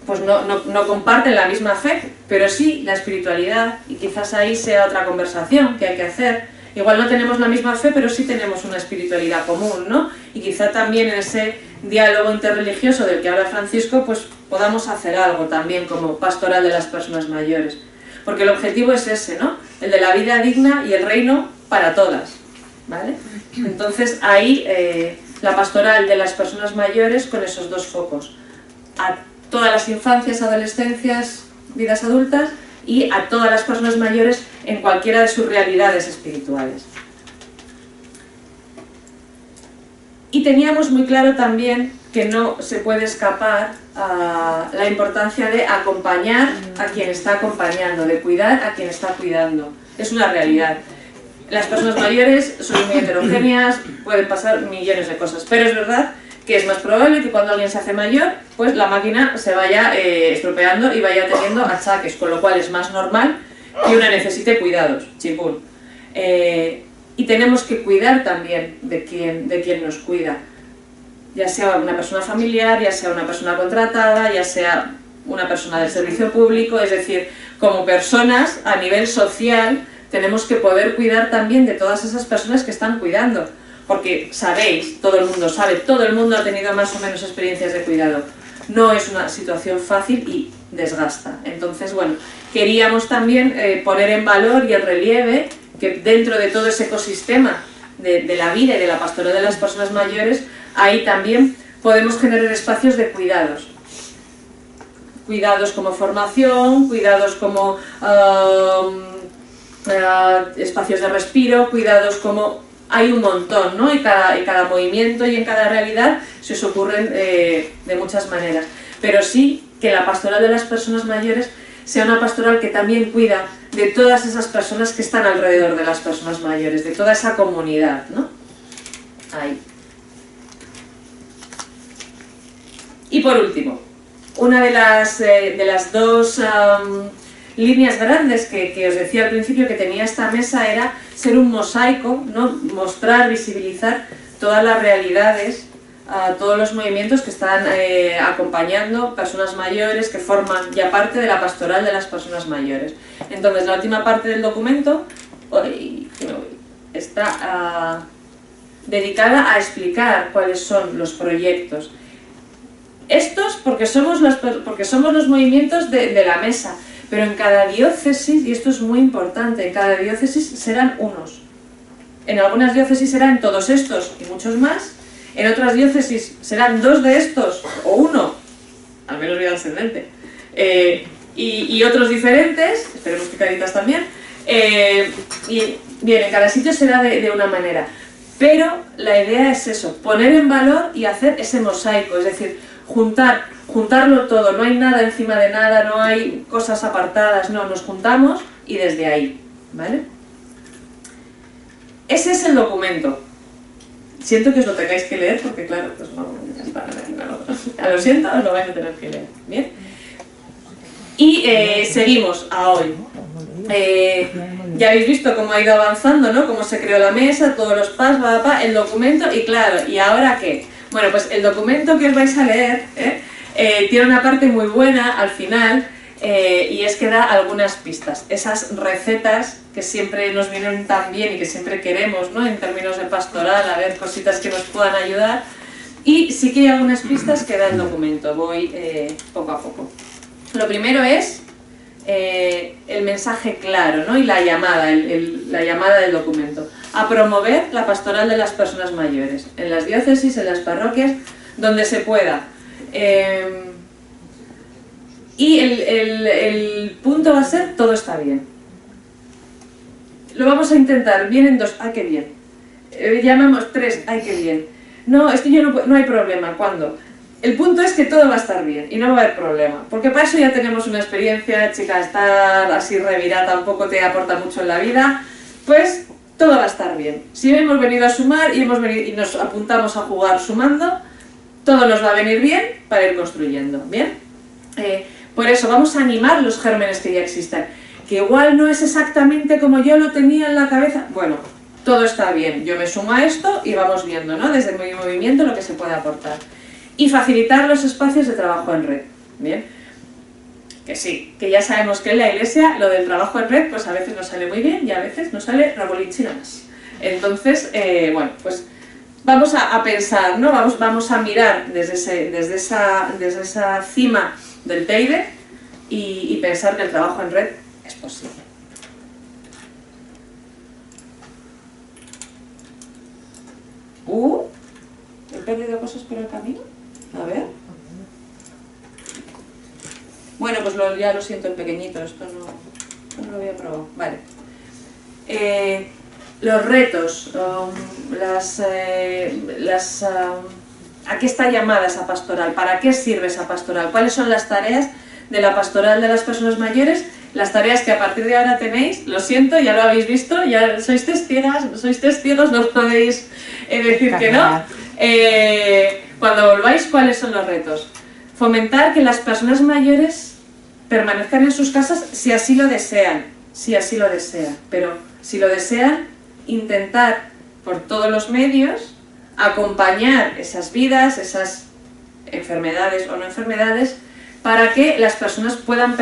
pues no comparten la misma fe, pero sí la espiritualidad, y quizás ahí sea otra conversación que hay que hacer. Igual no tenemos la misma fe, pero sí tenemos una espiritualidad común, ¿no? Y quizá también en ese diálogo interreligioso del que habla Francisco, pues podamos hacer algo también como pastoral de las personas mayores. Porque el objetivo es ese, ¿no? El de la vida digna y el reino para todas, ¿vale? Entonces ahí la pastoral de las personas mayores con esos dos focos. A todas las infancias, adolescencias, vidas adultas, y a todas las personas mayores en cualquiera de sus realidades espirituales. Y teníamos muy claro también que no se puede escapar a la importancia de acompañar a quien está acompañando, de cuidar a quien está cuidando. Es una realidad. Las personas mayores son muy heterogéneas, pueden pasar millones de cosas, pero es verdad que es más probable que cuando alguien se hace mayor, pues la máquina se vaya estropeando y vaya teniendo achaques, con lo cual es más normal que una necesite cuidados, chimpún. Y tenemos que cuidar también de quien nos cuida, ya sea una persona familiar, ya sea una persona contratada, ya sea una persona del servicio público, es decir, como personas a nivel social tenemos que poder cuidar también de todas esas personas que están cuidando. Porque sabéis, todo el mundo sabe, todo el mundo ha tenido más o menos experiencias de cuidado. No es una situación fácil y desgasta. Entonces, bueno, queríamos también poner en valor y en relieve que dentro de todo ese ecosistema de la vida y de la pastoral de las personas mayores, ahí también podemos generar espacios de cuidados. Cuidados como formación, cuidados como espacios de respiro, cuidados como... Hay un montón, ¿no? Y cada movimiento y en cada realidad se os ocurren de muchas maneras. Pero sí que la pastoral de las personas mayores sea una pastoral que también cuida de todas esas personas que están alrededor de las personas mayores, de toda esa comunidad, ¿no? Ahí. Y por último, una de las dos líneas grandes que os decía al principio que tenía esta mesa era ser un mosaico, ¿no? Mostrar, visibilizar todas las realidades, todos los movimientos que están acompañando personas mayores que forman ya parte de la pastoral de las personas mayores. Entonces la última parte del documento está dedicada a explicar cuáles son los proyectos. Estos porque somos los movimientos de la mesa. Pero en cada diócesis, y esto es muy importante, en cada diócesis serán unos. En algunas diócesis serán todos estos y muchos más. En otras diócesis serán dos de estos, o uno, al menos vida ascendente. Y otros diferentes, esperemos que Caritas también. Y bien, en cada sitio será de una manera. Pero la idea es eso, poner en valor y hacer ese mosaico, es decir, juntarlo todo, no hay nada encima de nada, no hay cosas apartadas, no, nos juntamos y desde ahí, ¿vale? Ese es el documento. Siento que os lo tengáis que leer porque claro, pues no, lo siento, os lo vais a tener que leer, ¿bien? Y seguimos a hoy. Ya habéis visto cómo ha ido avanzando, ¿no? Cómo se creó la mesa, todos los pasos, el documento, y claro, ¿y ahora qué? Bueno, pues el documento que os vais a leer tiene una parte muy buena al final y es que da algunas pistas. Esas recetas que siempre nos vienen tan bien y que siempre queremos, ¿no? En términos de pastoral, a ver cositas que nos puedan ayudar. Y sí que hay algunas pistas que da el documento. Voy poco a poco. Lo primero es el mensaje claro, ¿no? Y la llamada, la llamada del documento. A promover la pastoral de las personas mayores, en las diócesis, en las parroquias, donde se pueda. Y el punto va a ser, todo está bien. Lo vamos a intentar, vienen 2, ¡ay qué bien! Llamamos 3, ¡ay qué bien! No, es que yo no hay problema, ¿cuándo? El punto es que todo va a estar bien y no va a haber problema, porque para eso ya tenemos una experiencia, chica, estar así revirada tampoco te aporta mucho en la vida, pues todo va a estar bien. Si hemos venido a sumar y nos apuntamos a jugar sumando, todo nos va a venir bien para ir construyendo, ¿bien? Por eso vamos a animar los gérmenes que ya existen, que igual no es exactamente como yo lo tenía en la cabeza. Bueno, todo está bien, yo me sumo a esto y vamos viendo, ¿no? Desde mi movimiento lo que se puede aportar. Y facilitar los espacios de trabajo en red, ¿bien? Que sí, que ya sabemos que en la iglesia lo del trabajo en red pues a veces nos sale muy bien y a veces nos sale rabolinchi nada más. Entonces, bueno, pues vamos a pensar, ¿no? Vamos a mirar desde esa cima del teide y pensar que el trabajo en red es posible. ¿He perdido cosas por el camino? A ver. Bueno, pues ya lo siento en pequeñito, esto no lo había probado. Vale. Los retos, ¿a qué está llamada esa pastoral? ¿Para qué sirve esa pastoral? ¿Cuáles son las tareas de la pastoral de las personas mayores? Las tareas que a partir de ahora tenéis, lo siento, ya lo habéis visto, ya sois testigos, no os podéis decir que no. Cuando volváis, ¿cuáles son los retos? Fomentar que las personas mayores permanezcan en sus casas si así lo desean, pero si lo desean, intentar por todos los medios acompañar esas vidas, esas enfermedades o no enfermedades, para que las personas puedan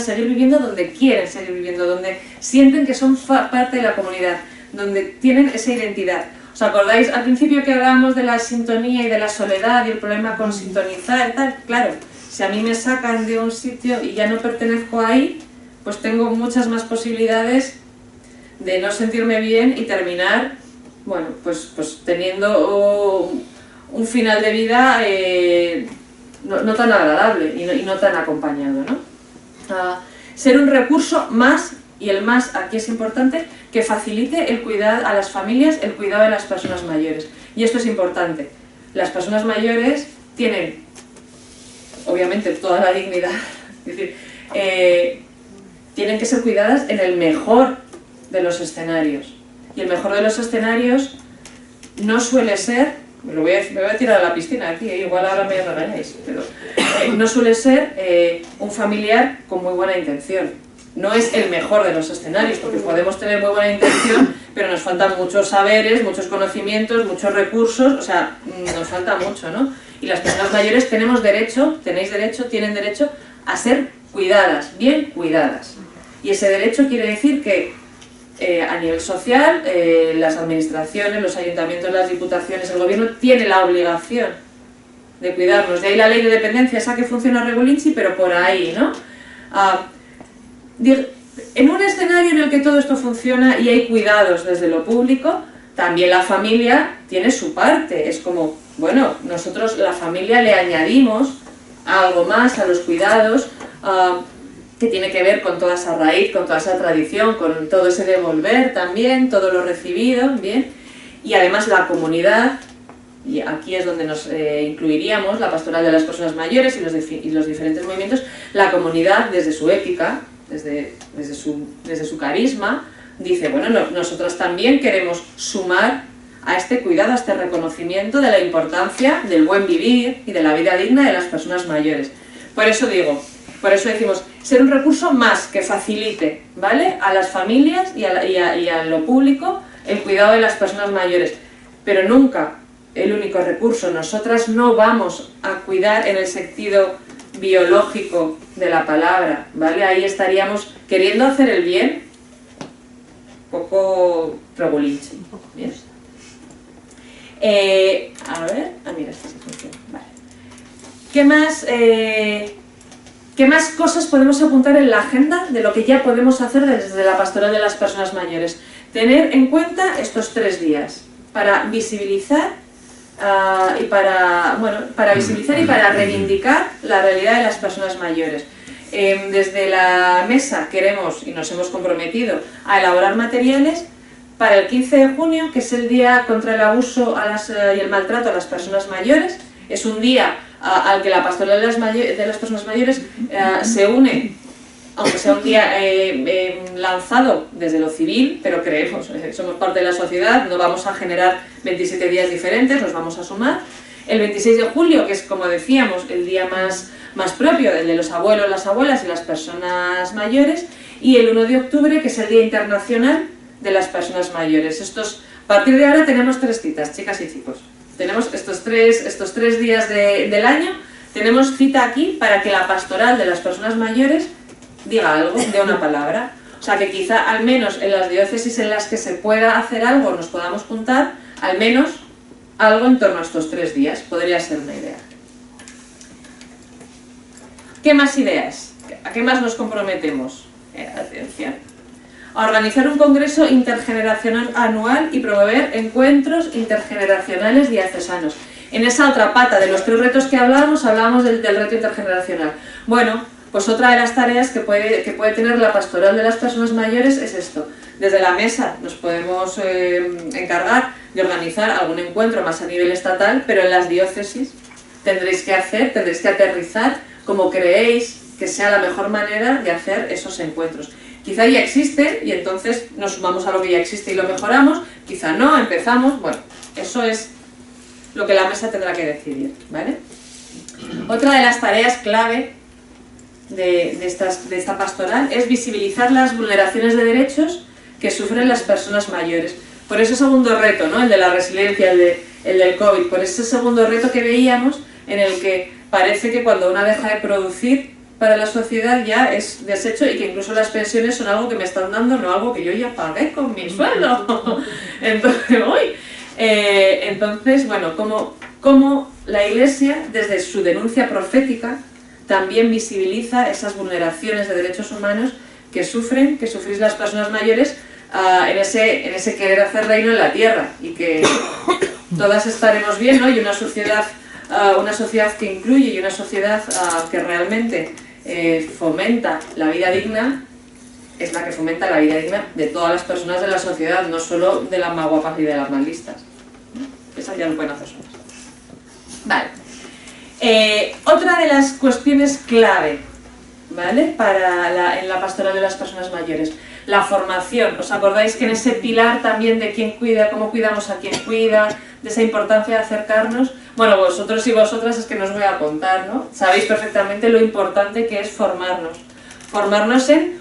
seguir viviendo donde quieren seguir viviendo, donde sienten que son parte de la comunidad, donde tienen esa identidad. ¿Os acordáis al principio que hablábamos de la sintonía y de la soledad y el problema con sintonizar y tal? Claro, si a mí me sacan de un sitio y ya no pertenezco ahí, pues tengo muchas más posibilidades de no sentirme bien y terminar, bueno, pues teniendo un final de vida no tan agradable y no tan acompañado, ¿no? Ser un recurso más, y el más aquí es importante, que facilite el cuidado a las familias, el cuidado de las personas mayores. Y esto es importante. Las personas mayores tienen, obviamente, toda la dignidad, es decir, tienen que ser cuidadas en el mejor de los escenarios. Y el mejor de los escenarios no suele ser, me voy a tirar a la piscina aquí, igual ahora me regañáis, pero no suele ser un familiar con muy buena intención. No es el mejor de los escenarios, porque podemos tener muy buena intención, pero nos faltan muchos saberes, muchos conocimientos, muchos recursos, o sea, nos falta mucho, ¿no? Y las personas mayores tienen derecho a ser cuidadas, bien cuidadas. Y ese derecho quiere decir que a nivel social, las administraciones, los ayuntamientos, las diputaciones, el gobierno tiene la obligación de cuidarnos. De ahí la ley de dependencia, esa que funciona regulinchi, pero por ahí, ¿no? En un escenario en el que todo esto funciona y hay cuidados desde lo público, también la familia tiene su parte. Es como, bueno, nosotros la familia le añadimos algo más a los cuidados, que tiene que ver con toda esa raíz, con toda esa tradición, con todo ese devolver también, todo lo recibido, bien. Y además la comunidad, y aquí es donde nos incluiríamos, la pastoral de las personas mayores y los diferentes movimientos, la comunidad desde su ética, desde su carisma, dice, bueno, nosotros también queremos sumar a este cuidado, a este reconocimiento de la importancia del buen vivir y de la vida digna de las personas mayores. Por eso decimos, ser un recurso más que facilite, ¿vale?, a las familias y a lo público el cuidado de las personas mayores, pero nunca el único recurso. Nosotras no vamos a cuidar en el sentido biológico de la palabra, ¿vale? Ahí estaríamos queriendo hacer el bien, poco regulinchi. Bien. A ver, mira, esta sí funciona. Vale. ¿Qué ¿Qué más cosas podemos apuntar en la agenda de lo que ya podemos hacer desde la pastoral de las personas mayores? Tener en cuenta estos 3 días para visibilizar y para visibilizar y para reivindicar la realidad de las personas mayores. Desde la mesa queremos y nos hemos comprometido a elaborar materiales para el 15 de junio, que es el Día contra el Abuso y el Maltrato a las Personas Mayores. Es un día al que la pastoral de las personas mayores se une, aunque sea un día lanzado desde lo civil, pero creemos, somos parte de la sociedad, no vamos a generar 27 días diferentes, los vamos a sumar. El 26 de julio, que es, como decíamos, el día más propio, el de los abuelos, las abuelas y las personas mayores, y el 1 de octubre, que es el Día Internacional de las Personas Mayores. A partir de ahora tenemos 3 citas, chicas y chicos. Tenemos estos tres días del año, tenemos cita aquí para que la pastoral de las personas mayores diga algo, dé una palabra. O sea, que quizá al menos en las diócesis en las que se pueda hacer algo, nos podamos juntar, al menos algo en torno a estos 3 días. Podría ser una idea. ¿Qué más ideas? ¿A qué más nos comprometemos? Atención. A organizar un congreso intergeneracional anual y promover encuentros intergeneracionales diocesanos. En esa otra pata de los 3 retos que hablábamos del reto intergeneracional. Bueno, pues otra de las tareas que puede tener la pastoral de las personas mayores es esto. Desde la mesa nos podemos encargar de organizar algún encuentro más a nivel estatal, pero en las diócesis tendréis que aterrizar como creéis que sea la mejor manera de hacer esos encuentros. Quizá ya existe y entonces nos sumamos a lo que ya existe y lo mejoramos, quizá no, empezamos, bueno, eso es lo que la mesa tendrá que decidir, ¿vale? Otra de las tareas clave de esta pastoral es visibilizar las vulneraciones de derechos que sufren las personas mayores. Por ese segundo reto, ¿no? El de la resiliencia, el del COVID, por ese segundo reto que veíamos en el que parece que cuando una deja de producir para la sociedad ya es desecho y que incluso las pensiones son algo que me están dando, no algo que yo ya pagué con mi sueldo. Entonces, bueno, como la Iglesia, desde su denuncia profética, también visibiliza esas vulneraciones de derechos humanos que sufrís las personas mayores en ese querer hacer reino en la tierra, y que todas estaremos bien, ¿no? Y una sociedad que incluye y una sociedad que realmente fomenta la vida digna es la que fomenta la vida digna de todas las personas de la sociedad, no solo de las más guapas y de las más listas. Esas ya lo pueden hacer solas. Vale. Otra de las cuestiones clave, ¿vale? En la pastoral de las personas mayores, la formación. ¿Os acordáis que en ese pilar también de quién cuida, cómo cuidamos a quien cuida, de esa importancia de acercarnos? Bueno, vosotros y vosotras es que no os voy a contar, ¿no? Sabéis perfectamente lo importante que es formarnos. Formarnos en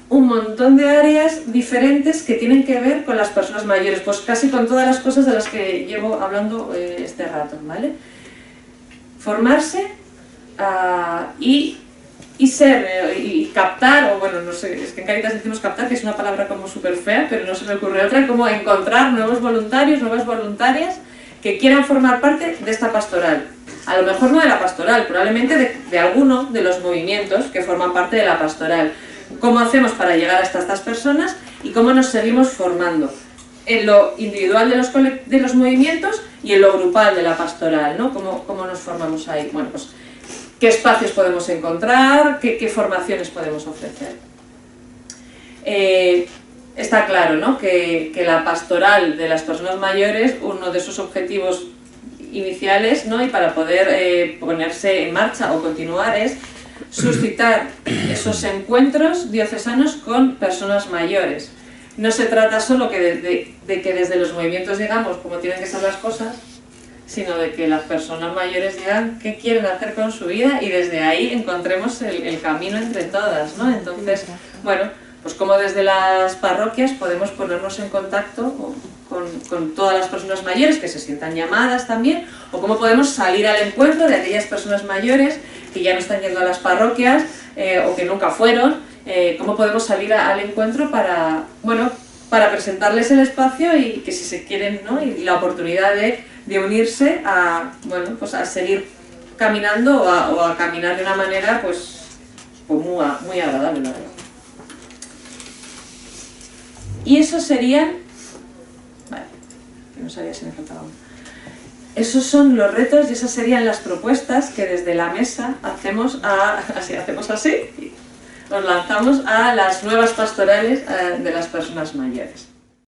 un montón de áreas diferentes que tienen que ver con las personas mayores, pues casi con todas las cosas de las que llevo hablando este rato, ¿vale? Formarse y captar, o bueno, no sé, es que en Cáritas decimos captar, que es una palabra como súper fea, pero no se me ocurre otra, como encontrar nuevos voluntarios, nuevas voluntarias que quieran formar parte de esta pastoral. A lo mejor no de la pastoral, probablemente de alguno de los movimientos que forman parte de la pastoral. ¿Cómo hacemos para llegar hasta estas personas y cómo nos seguimos formando? En lo individual de los movimientos y en lo grupal de la pastoral, ¿no? ¿Cómo nos formamos ahí? Bueno, pues qué espacios podemos encontrar, qué formaciones podemos ofrecer. Está claro, ¿no? que la pastoral de las personas mayores, uno de sus objetivos iniciales, ¿no? Y para poder ponerse en marcha o continuar, es suscitar esos encuentros diocesanos con personas mayores. No se trata solo de que desde los movimientos digamos cómo tienen que ser las cosas, sino de que las personas mayores digan qué quieren hacer con su vida y desde ahí encontremos el camino entre todas, ¿no? Entonces, bueno, pues como desde las parroquias podemos ponernos en contacto con todas las personas mayores que se sientan llamadas también, o cómo podemos salir al encuentro de aquellas personas mayores que ya no están yendo a las parroquias o que nunca fueron, cómo podemos salir al encuentro para presentarles el espacio y que si se quieren, ¿no? Y la oportunidad de unirse a seguir caminando o a caminar de una manera pues pues muy agradable, la verdad. Y esos serían... Vale, no sabía si me faltaba uno. Esos son los retos y esas serían las propuestas que desde la mesa hacemos así, y nos lanzamos a las nuevas pastorales de las personas mayores.